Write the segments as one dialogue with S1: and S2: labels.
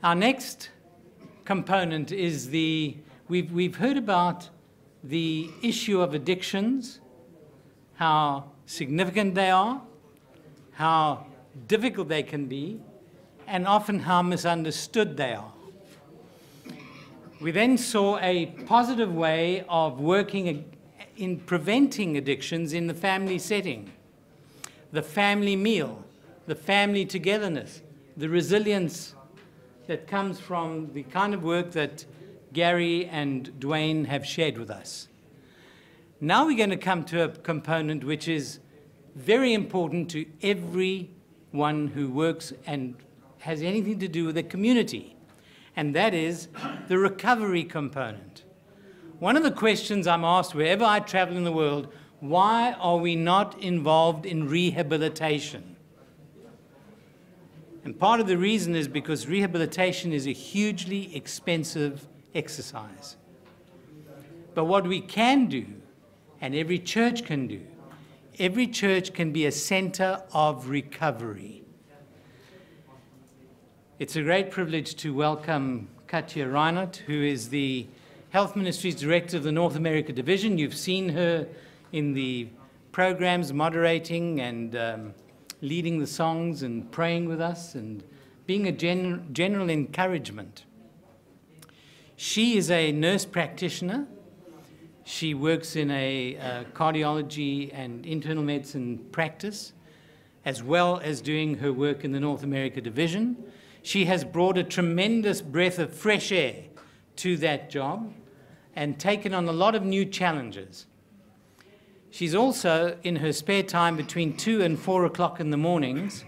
S1: Our next component is we've heard about the issue of addictions, how significant they are, how difficult they can be, and often how misunderstood they are. We then saw a positive way of working in preventing addictions in the family setting, the family meal, the family togetherness, the resilience that comes from the kind of work that Gary and Duane have shared with us. Now we're going to come to a component which is very important to everyone who works and has anything to do with the community, and that is the recovery component. One of the questions I'm asked wherever I travel in the world, why are we not involved in rehabilitation? And part of the reason is because rehabilitation is a hugely expensive exercise. But what we can do, and every church can do, every church can be a center of recovery. It's a great privilege to welcome Katia Reinert, who is the Health Ministries Director of the North America Division. You've seen her in the programs, moderating and leading the songs and praying with us and being a general encouragement. She is a nurse practitioner. She works in a cardiology and internal medicine practice, as well as doing her work in the North America Division. She has brought a tremendous breath of fresh air to that job and taken on a lot of new challenges. She's also, in her spare time between 2 and 4 o'clock in the mornings,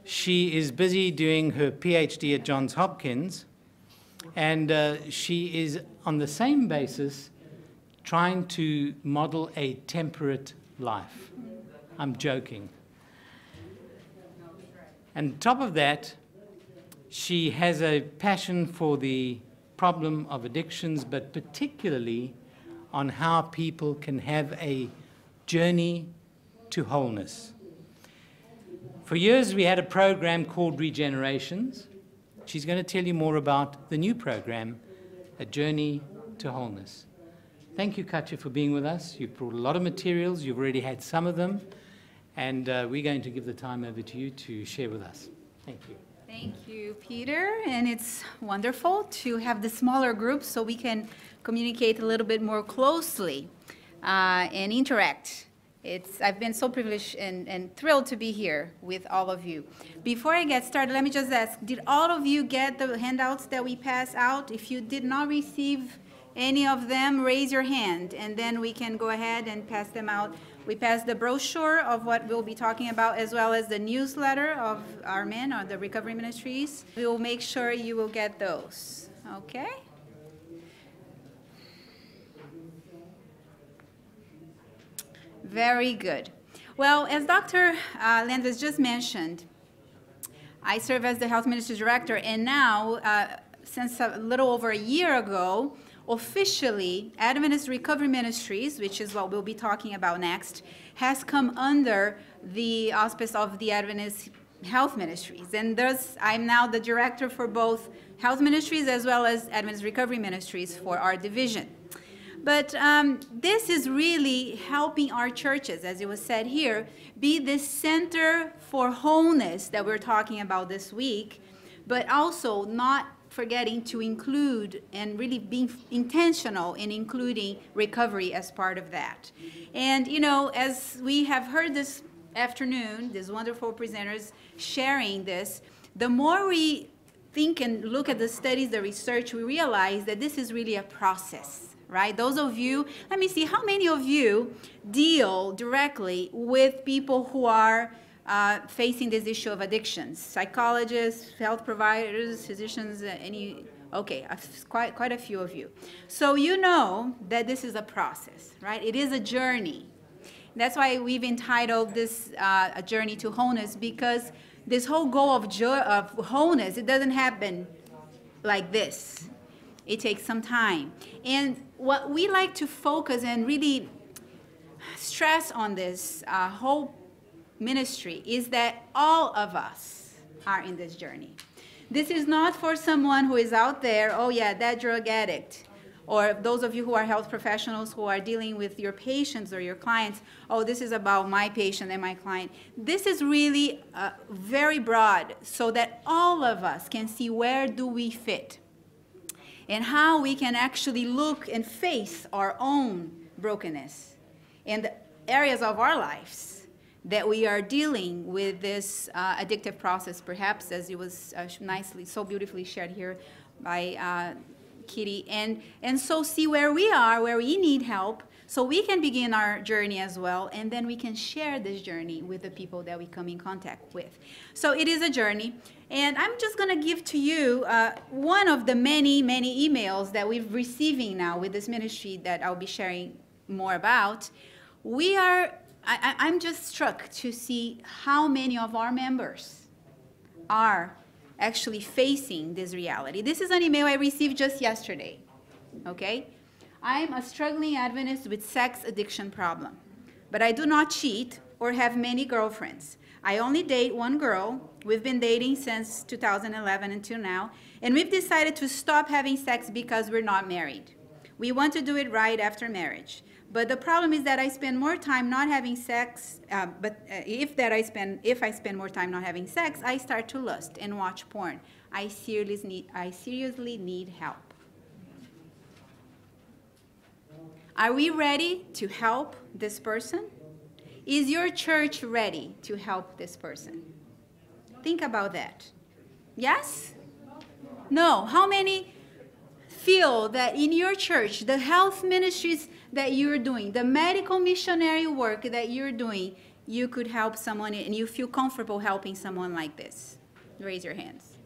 S1: she is busy doing her PhD at Johns Hopkins, and she is on the same basis trying to model a temperate life. I'm joking. And on top of that, she has a passion for the problem of addictions, but particularly on how people can have a journey to wholeness. For years, we had a program called Regenerations. She's going to tell you more about the new program, A Journey to Wholeness. Thank you, Katia, for being with us. You've brought a lot of materials. You've already had some of them. And we're going to give the time over to you to share with us. Thank you.
S2: Thank you, Peter. And it's wonderful to have the smaller groups so we can communicate a little bit more closely and interact. I've been so privileged and thrilled to be here with all of you. Before I get started, let me just ask, did all of you get the handouts that we pass out? If you did not receive any of them, raise your hand, and then we can go ahead and pass them out. We pass the brochure of what we'll be talking about, as well as the newsletter of our men, or the Recovery Ministries. We will make sure you will get those, okay? Very good. Well, as Dr. Landless just mentioned, I serve as the Health Ministries Director, and now, since a little over a year ago, officially, Adventist Recovery Ministries, which is what we'll be talking about next, has come under the auspice of the Adventist Health Ministries. And thus, I'm now the director for both Health Ministries as well as Adventist Recovery Ministries for our division. But this is really helping our churches, as it was said here, be this center for wholeness that we're talking about this week, but also not forgetting to include and really being intentional in including recovery as part of that. And, you know, as we have heard this afternoon, these wonderful presenters sharing this, the more we think and look at the studies, the research, we realize that this is really a process, right? Those of you, let me see, how many of you deal directly with people who are facing this issue of addictions? Psychologists, health providers, physicians, okay, quite a few of you. So you know that this is a process, right? It is a journey. That's why we've entitled this A Journey to Wholeness, because this whole goal of wholeness, it doesn't happen like this. It takes some time. And what we like to focus and really stress on this whole ministry is that all of us are in this journey. This is not for someone who is out there, oh yeah, that drug addict, or those of you who are health professionals who are dealing with your patients or your clients, oh, this is about my patient and my client. This is really very broad so that all of us can see where do we fit and how we can actually look and face our own brokenness in the areas of our lives that we are dealing with this addictive process, perhaps, as it was nicely, so beautifully shared here by Kiti, and so see where we are, where we need help, so we can begin our journey as well, and then we can share this journey with the people that we come in contact with. So it is a journey, and I'm just going to give to you one of the many, many emails that we're receiving now with this ministry that I'll be sharing more about. I'm just struck to see how many of our members are actually facing this reality. This is an email I received just yesterday, okay? I'm a struggling Adventist with sex addiction problem, but I do not cheat or have many girlfriends. I only date one girl. We've been dating since 2011 until now, and we've decided to stop having sex because we're not married. We want to do it right after marriage. But the problem is that I spend more time not having sex, if I spend more time not having sex, I start to lust and watch porn. I seriously need help. Are we ready to help this person? Is your church ready to help this person? Think about that. Yes? No. How many feel that in your church, the health ministries that you're doing, the medical missionary work that you're doing, you could help someone and you feel comfortable helping someone like this? Raise your hands.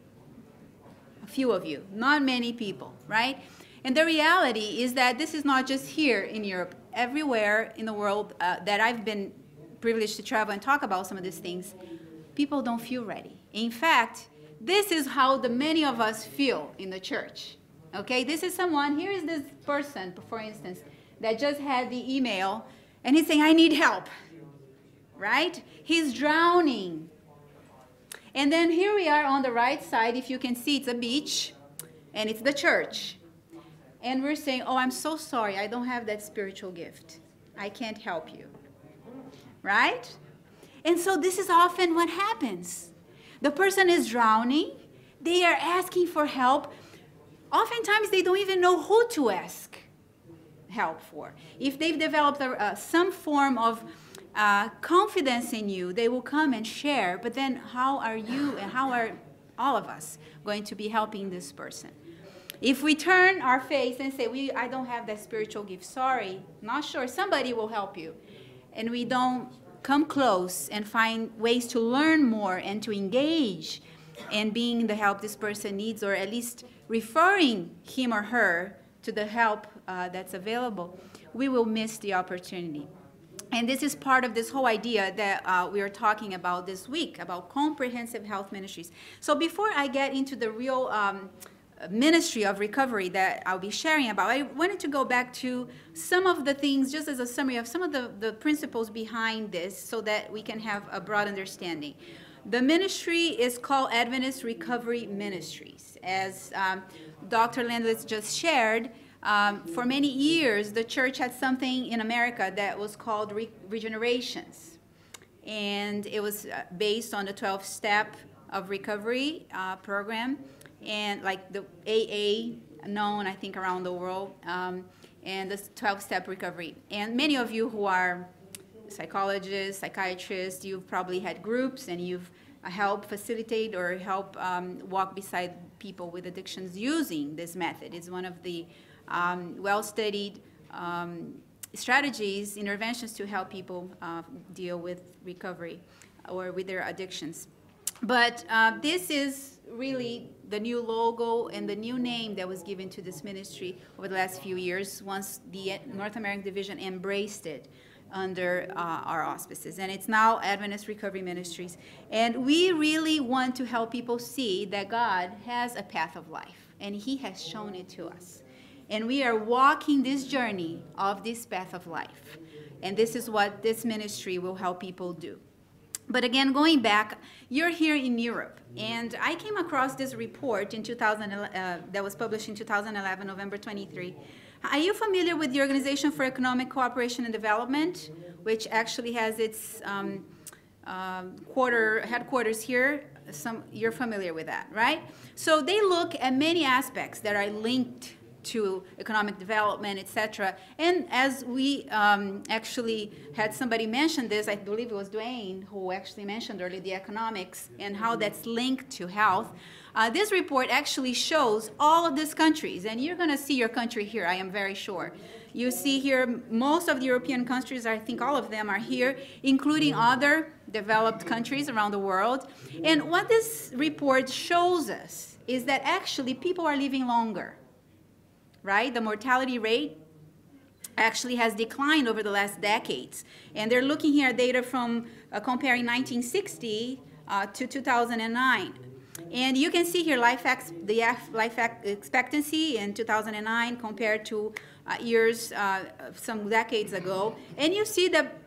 S2: A few of you, not many people, right? And the reality is that this is not just here in Europe. Everywhere in the world that I've been privileged to travel and talk about some of these things, people don't feel ready. In fact, this is how many of us feel in the church. Okay, this is someone, here is this person, for instance, that just had the email, and he's saying, I need help, right? He's drowning. And then here we are on the right side, if you can see, it's a beach, and it's the church. And we're saying, oh, I'm so sorry, I don't have that spiritual gift. I can't help you, right? And so this is often what happens. The person is drowning, they are asking for help. Oftentimes, they don't even know who to ask help for. If they've developed some form of confidence in you, they will come and share. But then how are you and how are all of us going to be helping this person? If we turn our face and say, I don't have that spiritual gift, sorry, not sure, somebody will help you. And we don't come close and find ways to learn more and to engage in being the help this person needs, or at least referring him or her to the help that's available, we will miss the opportunity. And this is part of this whole idea that we are talking about this week, about comprehensive health ministries. So before I get into the real ministry of recovery that I'll be sharing about, I wanted to go back to some of the things, just as a summary of some of the principles behind this so that we can have a broad understanding. The ministry is called Adventist Recovery Ministries. As Dr. Landless just shared, for many years, the church had something in America that was called Regenerations. And it was based on the 12-step of recovery program, and like the AA, known, I think, around the world, and the 12-step recovery. And many of you who are psychologists, psychiatrists, you've probably had groups and you've helped facilitate or help walk beside people with addictions using this method. It's one of the well-studied strategies, interventions to help people deal with recovery or with their addictions. But this is really the new logo and the new name that was given to this ministry over the last few years once the North American division embraced it under our auspices. And it's now Adventist Recovery Ministries. And we really want to help people see that God has a path of life, and He has shown it to us. And we are walking this journey of this path of life. And this is what this ministry will help people do. But again, going back, you're here in Europe, and I came across this report in that was published in 2011, November 23. Are you familiar with the Organization for Economic Cooperation and Development, which actually has its headquarters here? You're familiar with that, right? So they look at many aspects that are linked to economic development, etc. And as we actually had somebody mention this, I believe it was Duane who actually mentioned earlier the economics and how that's linked to health. This report actually shows all of these countries, and you're going to see your country here, I am very sure. You see here most of the European countries, I think all of them are here, including other developed countries around the world. And what this report shows us is that actually people are living longer. Right? The mortality rate actually has declined over the last decades. And they're looking here at data from comparing 1960 to 2009. And you can see here life expectancy in 2009 compared to years some decades ago. And you see that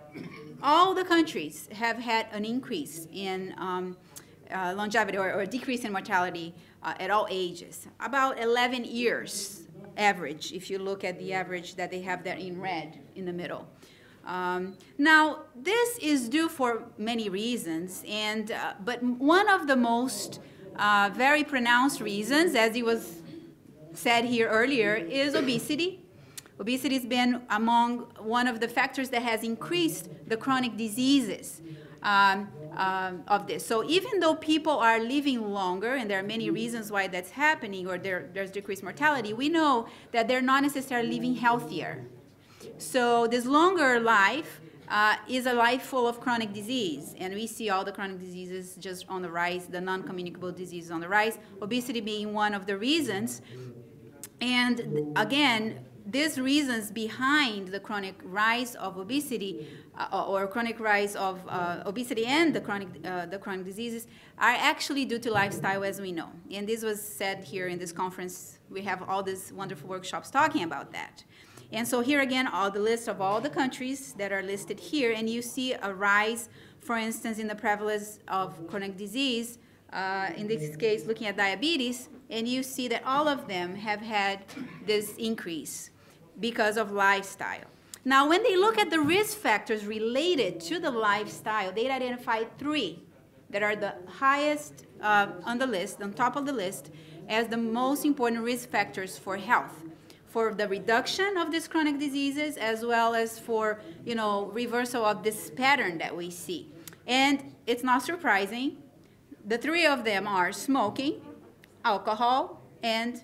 S2: all the countries have had an increase in longevity or decrease in mortality at all ages, about 11 years average, if you look at the average that they have there in red in the middle. Now, this is due for many reasons, and but one of the most very pronounced reasons, as it was said here earlier, is obesity. Obesity has been among one of the factors that has increased the chronic diseases of this. So even though people are living longer, and there are many reasons why that's happening, or there's decreased mortality, we know that they're not necessarily living healthier. So this longer life is a life full of chronic disease, and we see all the chronic diseases just on the rise, the non-communicable diseases on the rise, obesity being one of the reasons. And again, these reasons behind the chronic rise of obesity or chronic rise of obesity and the chronic diseases are actually due to lifestyle, as we know. And this was said here in this conference. We have all these wonderful workshops talking about that. And so here again, all the list of all the countries that are listed here, and you see a rise, for instance, in the prevalence of chronic disease, in this case looking at diabetes, and you see that all of them have had this increase because of lifestyle. Now, when they look at the risk factors related to the lifestyle, they identified 3 that are the highest on the list, on top of the list, as the most important risk factors for health, for the reduction of these chronic diseases, as well as for, you know, reversal of this pattern that we see. And it's not surprising. The 3 of them are smoking, alcohol, and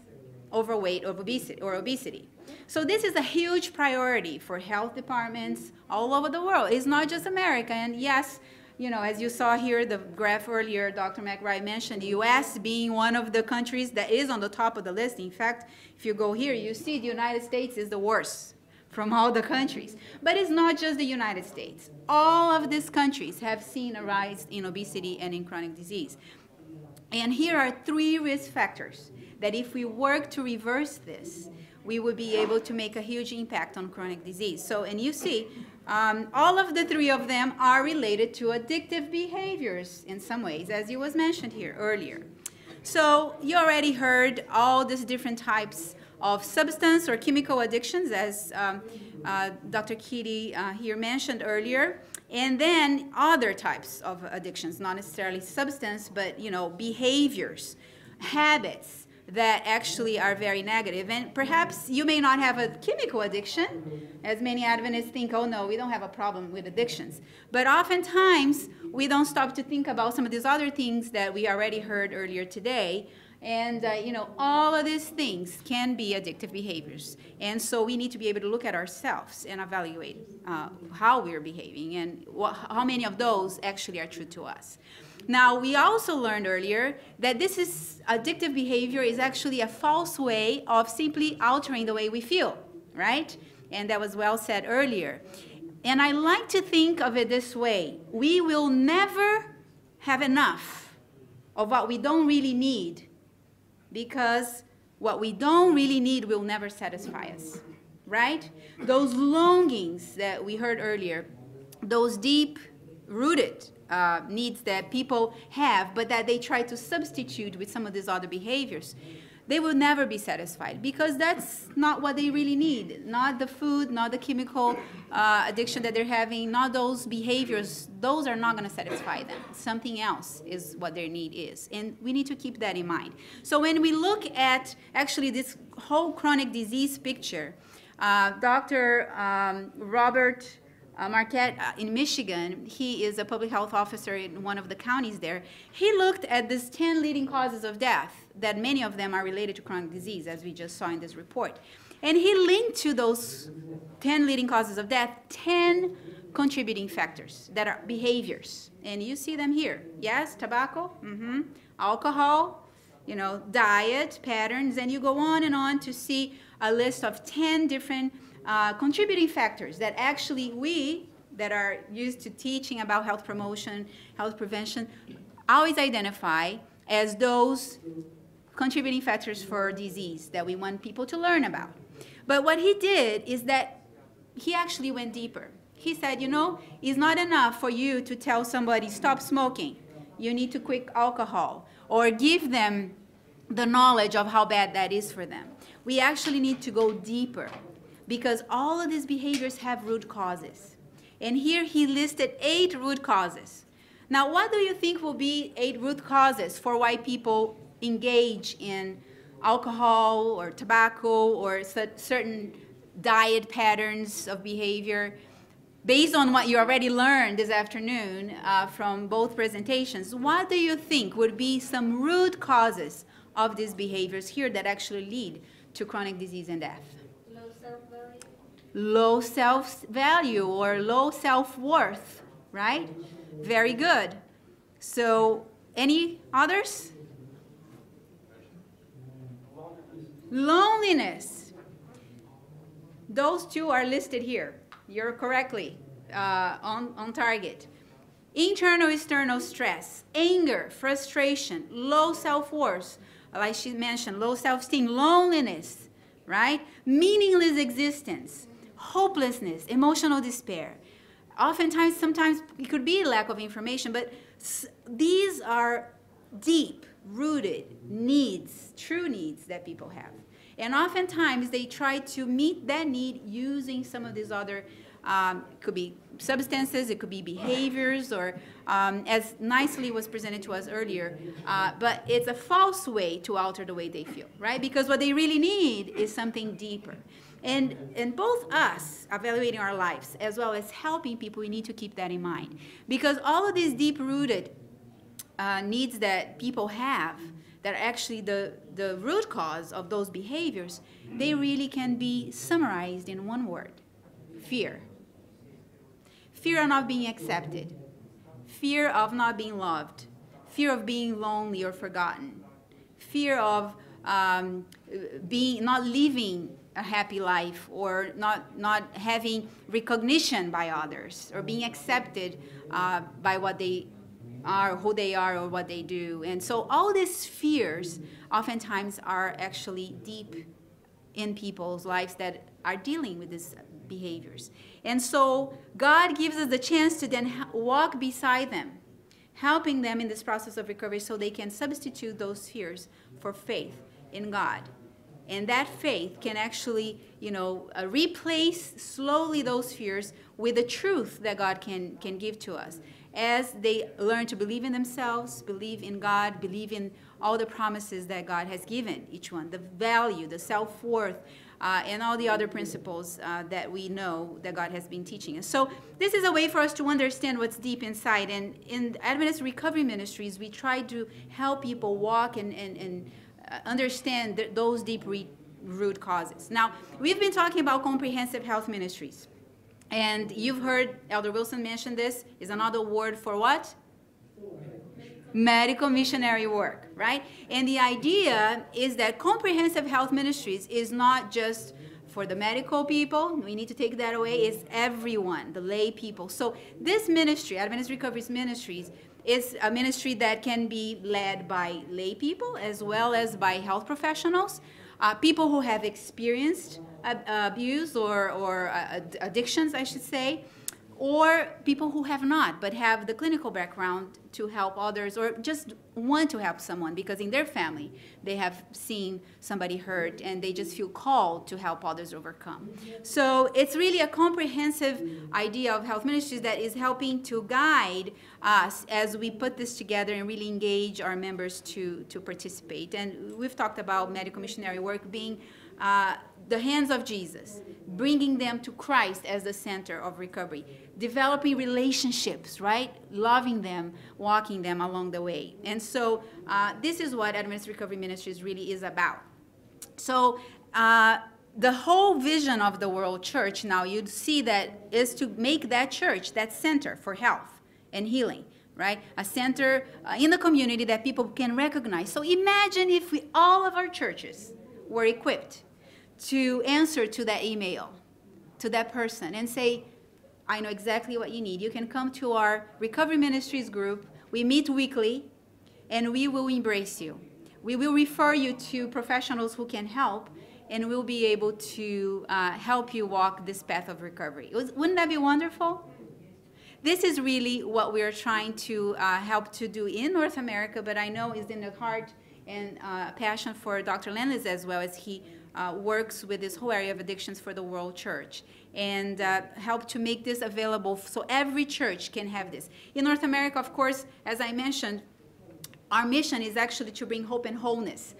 S2: overweight or obesity. So this is a huge priority for health departments all over the world. It's not just America. And yes, you know, as you saw here, the graph earlier, Dr. McBride mentioned the U.S. being one of the countries that is on the top of the list. In fact, if you go here, you see the United States is the worst from all the countries. But it's not just the United States. All of these countries have seen a rise in obesity and in chronic disease. And here are 3 risk factors that if we work to reverse this, we would be able to make a huge impact on chronic disease. So, and you see, all of the 3 of them are related to addictive behaviors in some ways, as it was mentioned here earlier. So you already heard all these different types of substance or chemical addictions, as Dr. Kiti here mentioned earlier, and then other types of addictions, not necessarily substance, but, you know, behaviors, habits that actually are very negative. And perhaps you may not have a chemical addiction, as many Adventists think, oh no, we don't have a problem with addictions. But oftentimes, we don't stop to think about some of these other things that we already heard earlier today. And, you know, all of these things can be addictive behaviors. And so we need to be able to look at ourselves and evaluate how we're behaving and how many of those actually are true to us. Now, we also learned earlier that this is addictive behavior is actually a false way of simply altering the way we feel, right? And that was well said earlier. And I like to think of it this way. We will never have enough of what we don't really need, because what we don't really need will never satisfy us, right? Those longings that we heard earlier, those deep rooted needs that people have, but that they try to substitute with some of these other behaviors, they will never be satisfied, because that's not what they really need. Not the food, not the chemical addiction that they're having, not those behaviors. Those are not going to satisfy them. Something else is what their need is. And we need to keep that in mind. So when we look at actually this whole chronic disease picture, Dr. Robert Marquette in Michigan, he is a public health officer in one of the counties there. He looked at these 10 leading causes of death, that many of them are related to chronic disease, as we just saw in this report. And he linked to those 10 leading causes of death 10 contributing factors that are behaviors. And you see them here. Yes, tobacco, alcohol, you know, diet patterns, and you go on to see a list of 10 different contributing factors that actually we that are used to teaching about health promotion, health prevention, always identify as those contributing factors for disease that we want people to learn about. But what he did is that he actually went deeper. He said, you know, it's not enough for you to tell somebody, stop smoking. You need to quit alcohol, or give them the knowledge of how bad that is for them. We actually need to go deeper, because all of these behaviors have root causes. And here he listed 8 root causes. Now, what do you think will be 8 root causes for why people engage in alcohol or tobacco or certain diet patterns of behavior? Based on what you already learned this afternoon from both presentations, what do you think would be some root causes of these behaviors here that actually lead to chronic disease and death? Low self-value or low self-worth, right? Very good. So, any others? Loneliness. Those 2 are listed here. You're correctly on target. Internal, external stress, anger, frustration, low self-worth, like she mentioned, low self-esteem, loneliness, right? Meaningless existence, hopelessness, emotional despair. Oftentimes, sometimes it could be lack of information, but these are deep-rooted needs, true needs that people have. And oftentimes, they try to meet that need using some of these other, it could be substances, it could be behaviors, or as nicely was presented to us earlier, but it's a false way to alter the way they feel, right? Because what they really need is something deeper. And both us evaluating our lives as well as helping people, we need to keep that in mind. Because all of these deep-rooted needs that people have, that are actually the root cause of those behaviors, they really can be summarized in one word: fear. Fear of not being accepted, fear of not being loved, fear of being lonely or forgotten, fear of not living a happy life, or not having recognition by others, or being accepted by what they are, who they are, or what they do. And so all these fears oftentimes are actually deep in people's lives that are dealing with these behaviors. And so God gives us the chance to then walk beside them, helping them in this process of recovery so they can substitute those fears for faith in God. And that faith can actually, you know, replace slowly those fears with the truth that God can give to us, as they learn to believe in themselves, believe in God, believe in all the promises that God has given each one, the value, the self-worth, and all the other principles that we know that God has been teaching us. So this is a way for us to understand what's deep inside. And in Adventist Recovery Ministries, we try to help people walk and understand those deep root causes. Now, we've been talking about comprehensive health ministries. And you've heard Elder Wilson mention this, is another word for what? Medical missionary work, right? And the idea is that comprehensive health ministries is not just for the medical people. We need to take that away. It's everyone, the lay people. So this ministry, Adventist Recovery Ministries, is a ministry that can be led by lay people as well as by health professionals, people who have experienced abuse or addictions, I should say, or people who have not, but have the clinical background to help others, or just want to help someone because in their family they have seen somebody hurt and they just feel called to help others overcome. So it's really a comprehensive idea of health ministries that is helping to guide us as we put this together and really engage our members to participate. And we've talked about medical missionary work being the hands of Jesus, bringing them to Christ as the center of recovery, developing relationships, right? Loving them, walking them along the way. And so this is what Adventist Recovery Ministries really is about. So the whole vision of the World Church now, you'd see that is to make that church that center for health and healing, right? A center in the community that people can recognize. So imagine if all of our churches were equipped to answer to that email, to that person, and say, I know exactly what you need. You can come to our Recovery Ministries group. We meet weekly, and we will embrace you. We will refer you to professionals who can help, and we'll be able to help you walk this path of recovery. Wouldn't that be wonderful? This is really what we're trying to help to do in North America, but I know is in the heart and passion for Dr. Landless as well, as he works with this whole area of addictions for the World Church, and help to make this available so every church can have this. In North America, of course, as I mentioned, our mission is actually to bring hope and wholeness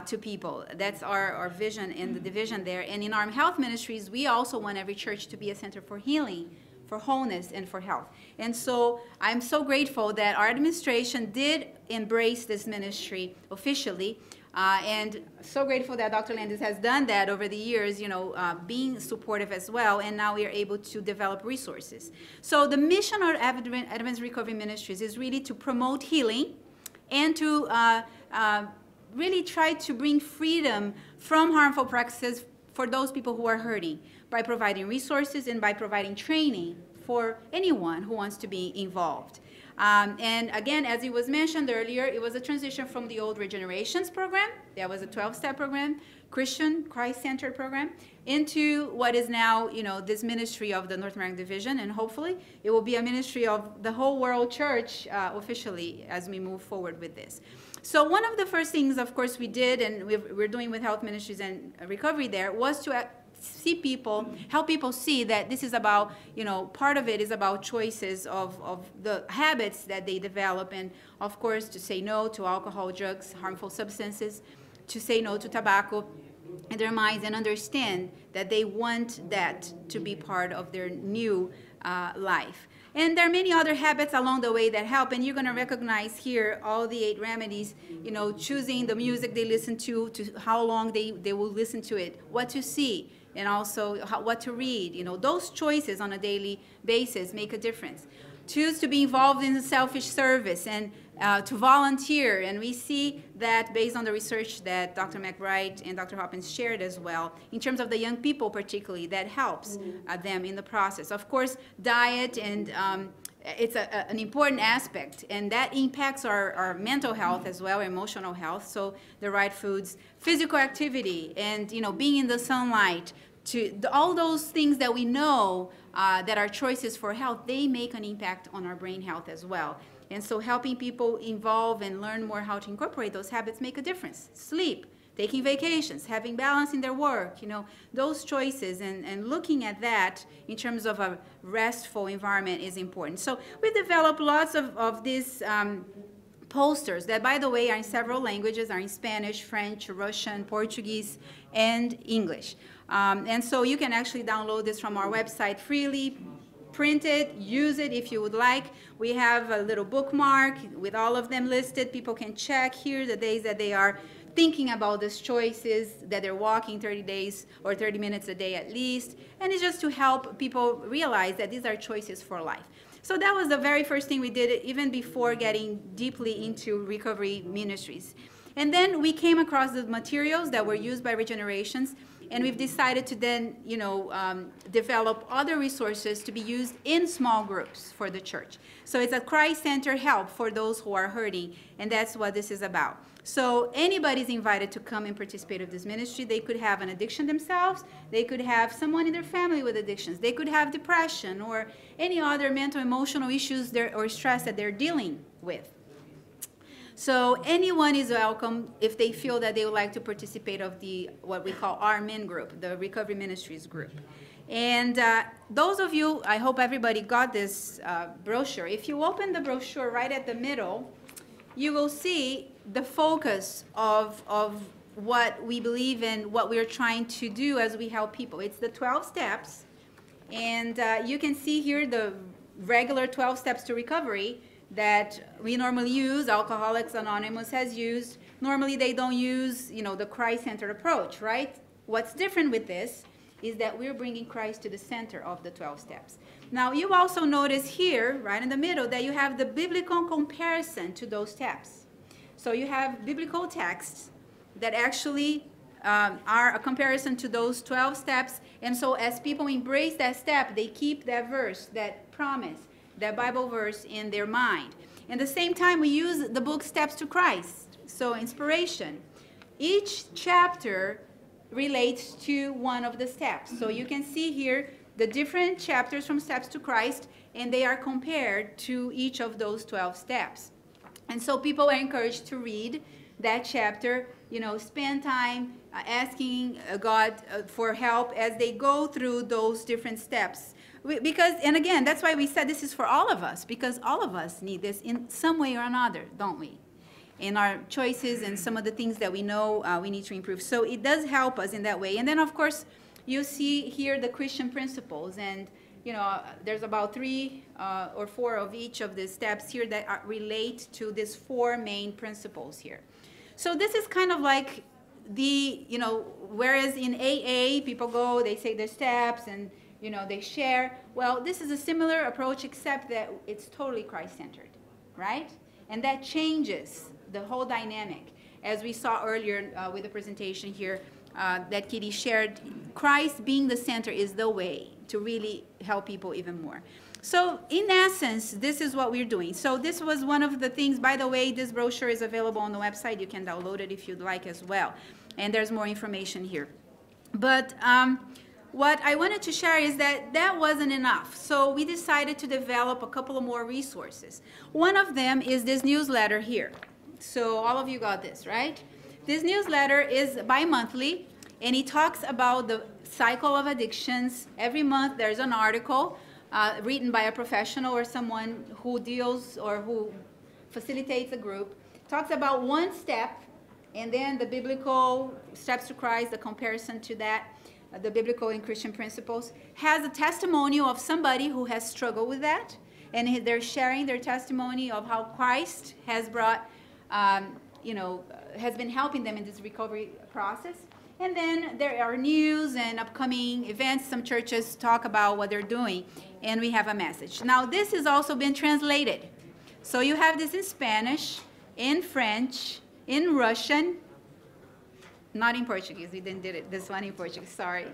S2: to people. That's our vision and the division there. And in our health ministries, we also want every church to be a center for healing, for wholeness, and for health. And so I'm so grateful that our administration did embrace this ministry officially. And so grateful that Dr. Landless has done that over the years, you know, being supportive as well, and now we are able to develop resources. So the mission of Adventist Recovery Ministries is really to promote healing and to really try to bring freedom from harmful practices for those people who are hurting by providing resources and by providing training for anyone who wants to be involved. And again, as it was mentioned earlier, it was a transition from the old Regenerations program, that was a 12-step program, Christian, Christ-centered program, into what is now, you know, this ministry of the North American Division, and hopefully it will be a ministry of the whole world church officially as we move forward with this. So one of the first things, of course, we did, and we're doing with health ministries and recovery there, was to see people, help people see that this is about, you know, part of it is about choices of the habits that they develop, and of course to say no to alcohol, drugs, harmful substances, to say no to tobacco in their minds, and understand that they want that to be part of their new life. And there are many other habits along the way that help, and you're going to recognize here all the 8 remedies, you know, choosing the music they listen to how long they will listen to it, what to see, and also what to read. You know, those choices on a daily basis make a difference. Choose to be involved in selfish service and to volunteer. And we see that based on the research that Dr. McBride and Dr. Hopkins shared as well, in terms of the young people particularly, that helps them in the process. Of course, diet and it's an important aspect, and that impacts our mental health as well, emotional health. So the right foods, physical activity, and, you know, being in the sunlight, all those things that we know that are choices for health, they make an impact on our brain health as well. And so helping people involve and learn more how to incorporate those habits make a difference. Sleep, taking vacations, having balance in their work, you know, those choices, and looking at that in terms of a restful environment is important. So we developed lots of these posters that, by the way, are in several languages, are in Spanish, French, Russian, Portuguese, and English. And so you can actually download this from our website freely, print it, use it if you would like. We have a little bookmark with all of them listed. People can check here the days that they are thinking about these choices, that they're walking 30 days or 30 minutes a day at least. And it's just to help people realize that these are choices for life. So that was the very first thing we did, even before getting deeply into recovery ministries. And then we came across the materials that were used by Regenerations, and we've decided to then, you know, develop other resources to be used in small groups for the church. So it's a Christ-centered help for those who are hurting, and that's what this is about. So anybody's invited to come and participate of this ministry. They could have an addiction themselves. They could have someone in their family with addictions. They could have depression or any other mental, emotional issues or stress that they're dealing with. So anyone is welcome if they feel that they would like to participate of the, what we call our MIN group, the Recovery Ministries group. And those of you, I hope everybody got this brochure. If you open the brochure right at the middle, you will see the focus of what we believe in, what we're trying to do as we help people. It's the 12 steps. And you can see here the regular 12 steps to recovery that we normally use, Alcoholics Anonymous has used. Normally they don't use, you know, the Christ-centered approach, right? What's different with this is that we're bringing Christ to the center of the 12 steps. Now, you also notice here, right in the middle, that you have the biblical comparison to those steps. So you have biblical texts that actually are a comparison to those 12 steps. And so as people embrace that step, they keep that verse, that promise, that Bible verse in their mind. At the same time, we use the book Steps to Christ. So inspiration. Each chapter relates to one of the steps. So you can see here the different chapters from Steps to Christ, and they are compared to each of those 12 steps. And so people are encouraged to read that chapter, you know, spend time asking God for help as they go through those different steps. Because, and again, that's why we said this is for all of us, because all of us need this in some way or another, don't we? In our choices and some of the things that we know we need to improve. So it does help us in that way. And then, of course, you see here the Christian principles. And, you know, there's about 3 or 4 of each of the steps here that relate to these 4 main principles here. So this is kind of like the, you know, whereas in AA, people go, they say their steps, and, you know, they share. Well, this is a similar approach, except that it's totally Christ-centered, right? And that changes the whole dynamic. As we saw earlier with the presentation here that Kiti shared, Christ being the center is the way to really help people even more. So in essence, this is what we're doing. So this was one of the things, by the way, this brochure is available on the website. You can download it if you'd like as well. And there's more information here. But what I wanted to share is that that wasn't enough. So we decided to develop a couple of more resources. One of them is this newsletter here. So all of you got this, right? This newsletter is bi-monthly, and it talks about the cycle of addictions. Every month there's an article written by a professional or someone who deals or who facilitates a group. Talks about one step, and then the biblical steps to Christ, the comparison to that, the biblical and Christian principles. Has a testimonial of somebody who has struggled with that, and they're sharing their testimony of how Christ has brought you know, has been helping them in this recovery process. And then there are news and upcoming events. Some churches talk about what they're doing, and we have a message. Now, this has also been translated. So you have this in Spanish, in French, in Russian, not in Portuguese. We didn't do it, this one in Portuguese, sorry.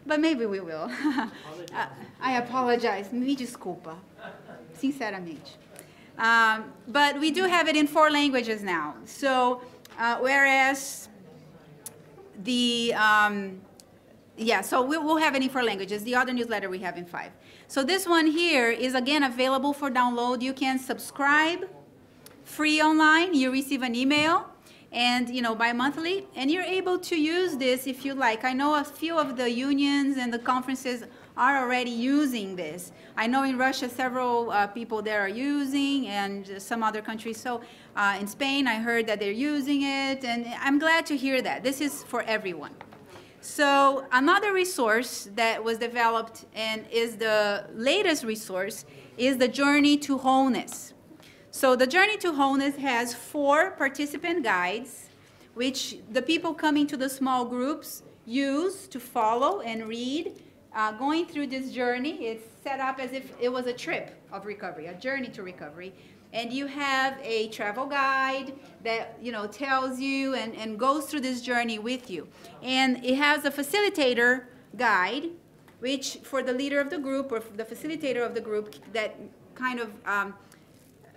S2: But maybe we will. I apologize. Me desculpa, sinceramente. But we do have it in 4 languages now. So whereas the, yeah, so we'll have it in 4 languages. The other newsletter we have in 5. So this one here is, again, available for download. You can subscribe free online. You receive an email, and, you know, bi-monthly. And you're able to use this if you like. I know a few of the unions and the conferences are already using this. I know in Russia several people there are using, and some other countries. So in Spain I heard that they're using it, and I'm glad to hear that. This is for everyone. So another resource that was developed and is the latest resource is the Journey to Wholeness. So the Journey to Wholeness has 4 participant guides, which the people coming to the small groups use to follow and read. Going through this journey, it's set up as if it was a trip of recovery, a journey to recovery. And you have a travel guide that, you know, tells you and goes through this journey with you. And it has a facilitator guide, which for the leader of the group or the facilitator of the group, that kind of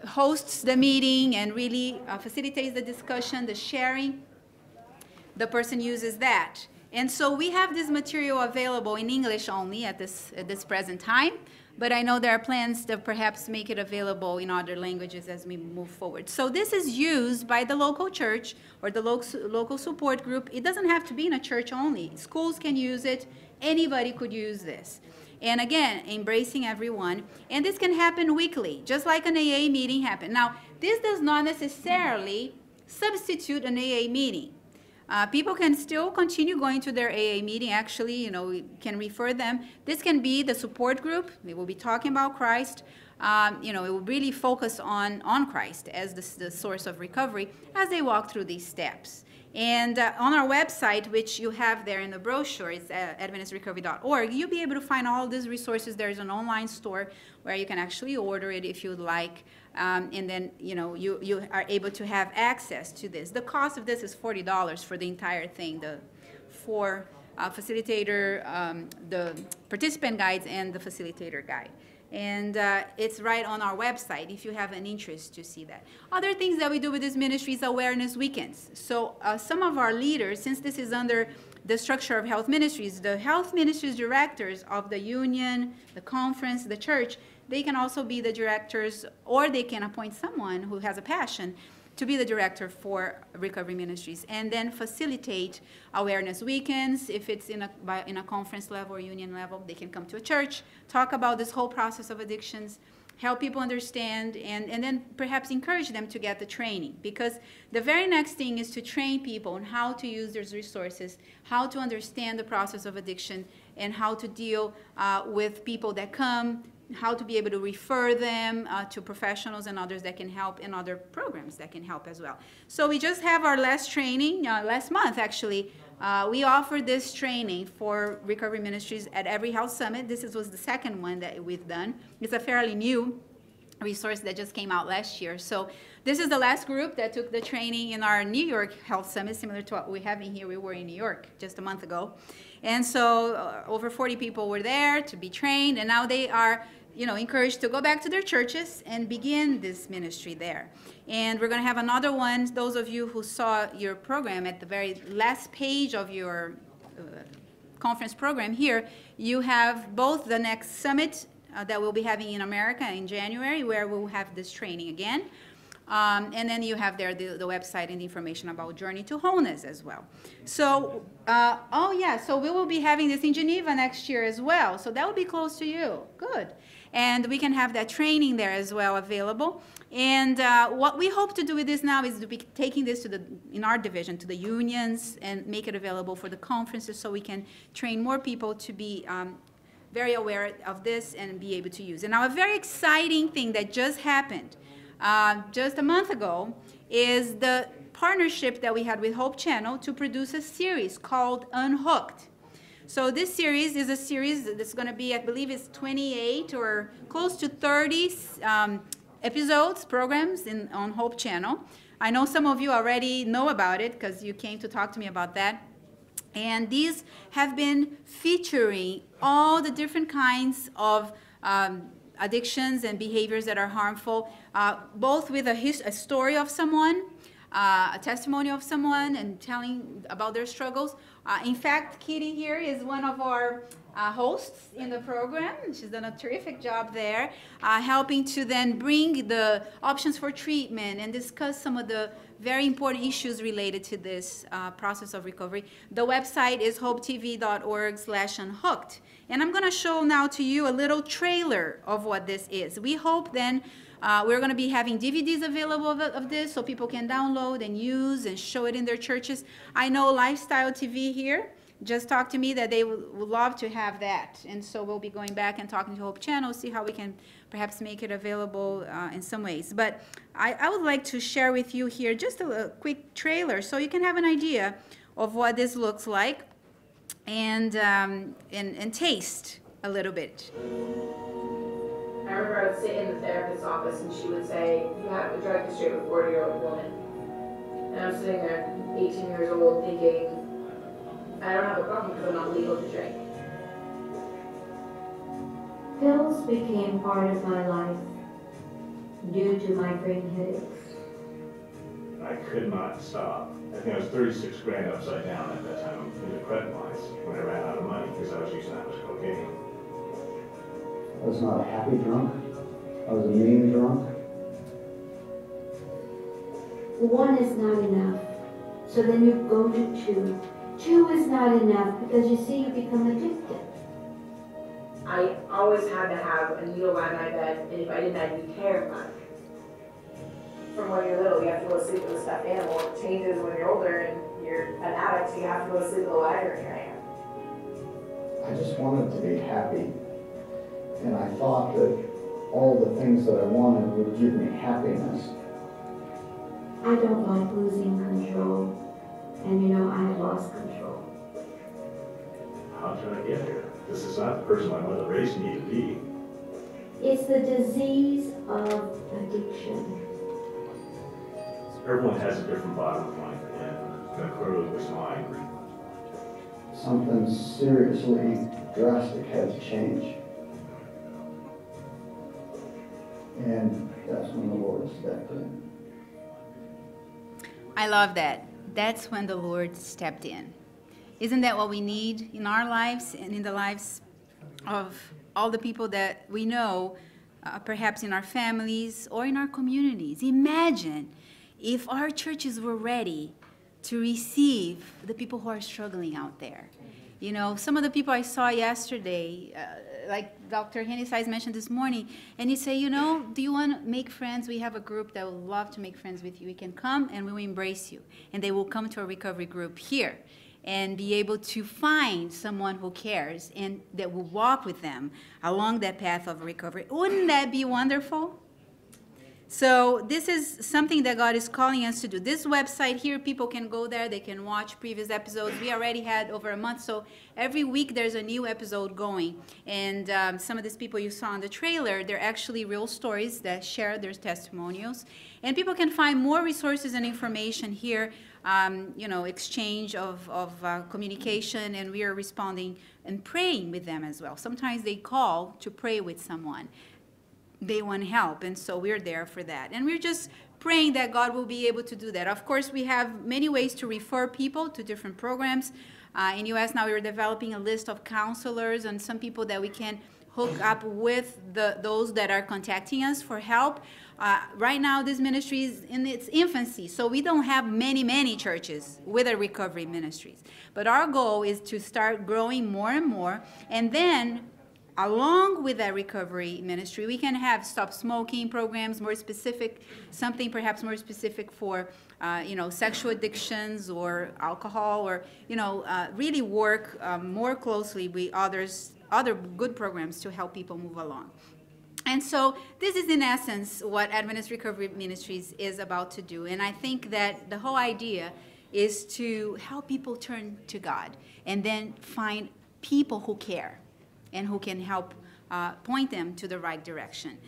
S2: hosts the meeting and really facilitates the discussion, the sharing, the person uses that. And so we have this material available in English only at this present time, but I know there are plans to perhaps make it available in other languages as we move forward. So this is used by the local church or the local support group. It doesn't have to be in a church only. Schools can use it. Anybody could use this. And again, embracing everyone. And this can happen weekly, just like an AA meeting happened. Now, this does not necessarily substitute an AA meeting. People can still continue going to their AA meeting. Actually, you know, we can refer them. This can be the support group. We will be talking about Christ. You know, it will really focus on Christ as the source of recovery as they walk through these steps. And on our website, which you have there in the brochure, it's adventistrecovery.org, you'll be able to find all these resources. There's an online store where you can actually order it if you'd like. And then, you know, you are able to have access to this. The cost of this is $40 for the entire thing, the facilitator, the participant guides, and the facilitator guide. And it's right on our website if you have an interest to see that. Other things that we do with this ministry is awareness weekends. So some of our leaders, since this is under the structure of health ministries, the health ministries directors of the union, the conference, the church, they can also be the directors, or they can appoint someone who has a passion to be the director for recovery ministries, and then facilitate awareness weekends. If it's in a conference level or union level, they can come to a church, talk about this whole process of addictions, help people understand, and then perhaps encourage them to get the training. Because the very next thing is to train people on how to use those resources, how to understand the process of addiction, and how to deal with people that come, how to be able to refer them to professionals and others that can help, and other programs that can help as well. So we just have our last training, last month actually. We offered this training for recovery ministries at Every Health Summit. This was the second one that we've done. It's a fairly new resource that just came out last year. So this is the last group that took the training in our New York Health Summit, similar to what we have in here. We were in New York just a month ago. And so over 40 people were there to be trained, and now they are, you know, encouraged to go back to their churches and begin this ministry there. And we're going to have another one. Those of you who saw your program at the very last page of your conference program here, you have both the next summit that we'll be having in America in January, where we'll have this training again. And then you have there the website and the information about Journey to Wholeness as well. So, oh yeah, so we will be having this in Geneva next year as well. So that will be close to you. Good. And we can have that training there as well available. And what we hope to do with this now is to be taking this to in our division, to the unions, and make it available for the conferences, so we can train more people to be very aware of this and be able to use it. Now, a very exciting thing that just happened just a month ago is the partnership that we had with Hope Channel to produce a series called Unhooked. So this series is a series that's going to be, I believe it's 28 or close to 30 episodes, programs on Hope Channel. I know some of you already know about it because you came to talk to me about that. And these have been featuring all the different kinds of addictions and behaviors that are harmful, both with a story of someone, a testimony of someone, and telling about their struggles. In fact, Kiti here is one of our hosts in the program. She's done a terrific job there, helping to then bring the options for treatment and discuss some of the very important issues related to this process of recovery. The website is hopetv.org/unhooked. And I'm going to show now to you a little trailer of what this is. We hope then we're going to be having DVDs available of this so people can download and use and show it in their churches. I know Lifestyle TV here just talked to me that they would love to have that. And so we'll be going back and talking to Hope Channel, see how we can perhaps make it available in some ways. But I would like to share with you here just a quick trailer so you can have an idea of what this looks like and taste a little bit.
S3: I remember I would sit in the therapist's office and she would say, "You have a drug history of a 40-year-old woman." And I'm sitting there, 18 years old, thinking, I don't have a problem because I'm not legal to drink.
S4: Pills became part of my life. due to migraine headaches.
S5: I could not stop. I think I was 36 grand upside down at that time in the credit lines when I ran out of money because I was using that much cocaine.
S6: I was not a happy drunk. I was a mean drunk.
S4: One is not enough. So then you go to two. Two is not enough because you see you become addicted.
S3: I always had to have a needle by my bed, and if I didn't, I'd be terrified. From when you're little, you have to go to sleep with a stuffed animal. It changes when you're older and you're an addict, so you have to go to sleep with a lighter in your hand.
S6: I just wanted to be happy. And I thought that all the things that I wanted would give me happiness.
S4: I don't like losing control. And you know, I lost control.
S5: How did I get here? This is not the person my mother raised me to be.
S4: It's the disease of addiction.
S5: Everyone has a different bottom line, and that clearly was mine.
S6: Something seriously drastic had to change. And that's when the Lord stepped in.
S2: I love that. That's when the Lord stepped in. Isn't that what we need in our lives and in the lives of all the people that we know, perhaps in our families or in our communities? Imagine if our churches were ready to receive the people who are struggling out there. You know, some of the people I saw yesterday, like Dr. Henny-Size mentioned this morning, and he said, you know, do you want to make friends? We have a group that would love to make friends with you. We can come and we will embrace you. And they will come to a recovery group here and be able to find someone who cares and that will walk with them along that path of recovery. Wouldn't that be wonderful? So this is something that God is calling us to do. This website here, people can go there. They can watch previous episodes. We already had over a month, so every week there's a new episode going. And some of these people you saw on the trailer, they're actually real stories that share their testimonials. And people can find more resources and information here, you know, exchange of communication, and we are responding and praying with them as well. Sometimes they call to pray with someone. They want help, and so we're there for that. And we're just praying that God will be able to do that. Of course, we have many ways to refer people to different programs. In U.S. now we're developing a list of counselors and some people that we can hook up with those that are contacting us for help. Right now, this ministry is in its infancy, so we don't have many churches with a recovery ministries. But our goal is to start growing more and more, and then along with that recovery ministry, we can have stop smoking programs, more specific, something perhaps more specific for, you know, sexual addictions or alcohol, or, you know, really work more closely with other good programs to help people move along. And so this is in essence what Adventist Recovery Ministries is about to do. And I think that the whole idea is to help people turn to God and then find people who care and who can help point them to the right direction.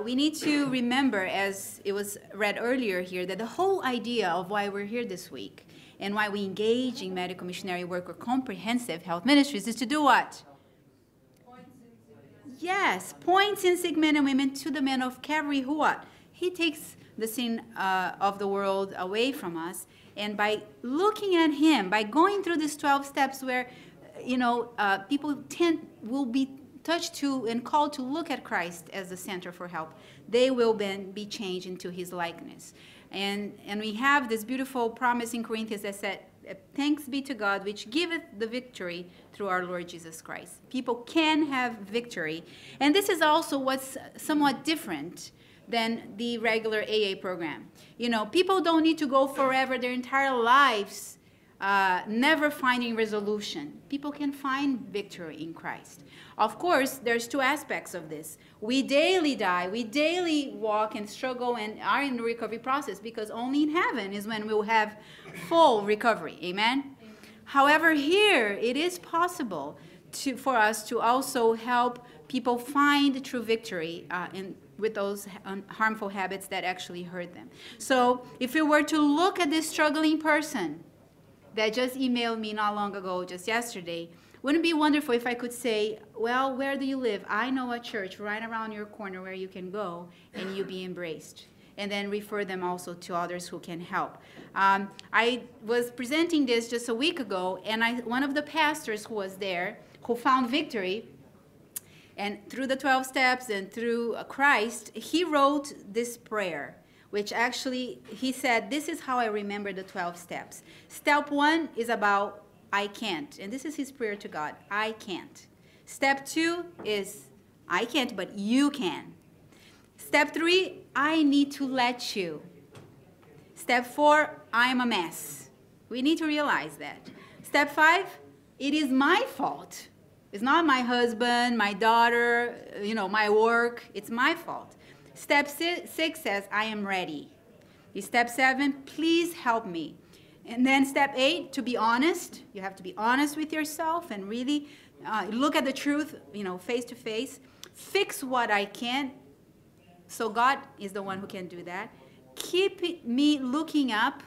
S2: We need to remember, as it was read earlier here, that the whole idea of why we're here this week and why we engage in medical missionary work or comprehensive health ministries is to do what? Yes, points in sick men and women to the man of Calvary who what? He takes the sin of the world away from us, and by looking at him, by going through these 12 steps where, you know, people will be touched to and called to look at Christ as the center for help. They will then be changed into his likeness. And we have this beautiful promise in Corinthians that said, thanks be to God, which giveth the victory through our Lord Jesus Christ. People can have victory. And this is also what's somewhat different than the regular AA program. You know, people don't need to go forever, their entire lives, never finding resolution. People can find victory in Christ. Of course, there's two aspects of this. We daily die, we daily walk and struggle and are in the recovery process, because only in heaven is when we'll have full recovery. Amen? However, here it is possible for us to also help people find true victory with those harmful habits that actually hurt them. So if we were to look at this struggling person that just emailed me not long ago, just yesterday, Wouldn't it be wonderful if I could say, well, where do you live? I know a church right around your corner where you can go and you be embraced. And then refer them also to others who can help. I was presenting this just a week ago, and one of the pastors who was there, who found victory, and through the 12 steps and through Christ, he wrote this prayer, which actually, he said, this is how I remember the 12 steps. Step 1 is about I can't, and this is his prayer to God, I can't. Step 2 is I can't, but you can. Step 3, I need to let you. Step 4, I'm a mess. We need to realize that. Step 5, it is my fault. It's not my husband, my daughter, my work. It's my fault. Step 6 says, I am ready. Step 7, please help me. And then step 8, to be honest. You have to be honest with yourself and really look at the truth, face to face. Fix what I can. So God is the one who can do that. Keep me looking up,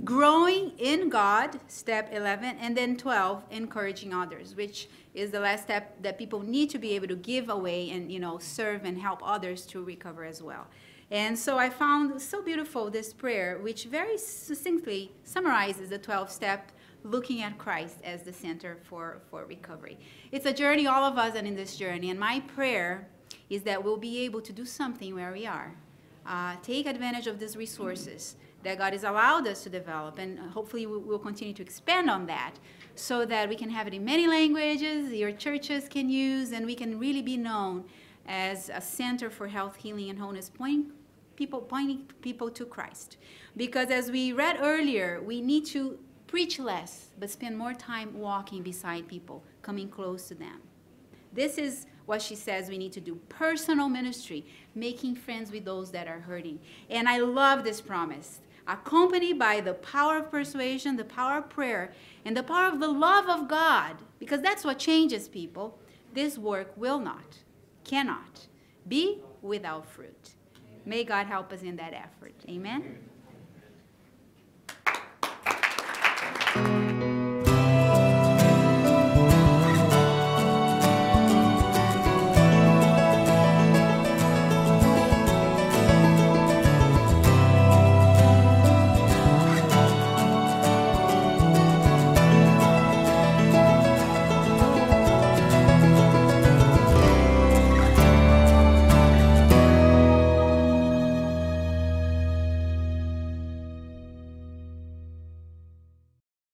S2: growing in God, step 11, and then 12, encouraging others, which is the last step that people need to be able to give away and, serve and help others to recover as well. And so I found so beautiful this prayer, which very succinctly summarizes the 12 step, looking at Christ as the center for recovery. It's a journey, all of us are in this journey, and my prayer is that we'll be able to do something where we are. Take advantage of these resources that God has allowed us to develop, and hopefully we'll continue to expand on that so that we can have it in many languages, your churches can use, and we can really be known as a center for health, healing, and wholeness, pointing people to Christ. Because as we read earlier, we need to preach less, but spend more time walking beside people, coming close to them. This is what she says we need to do. Personal ministry, making friends with those that are hurting. And I love this promise. Accompanied by the power of persuasion, the power of prayer, and the power of the love of God, because that's what changes people, this work will not, cannot be without fruit. May God help us in that effort. Amen?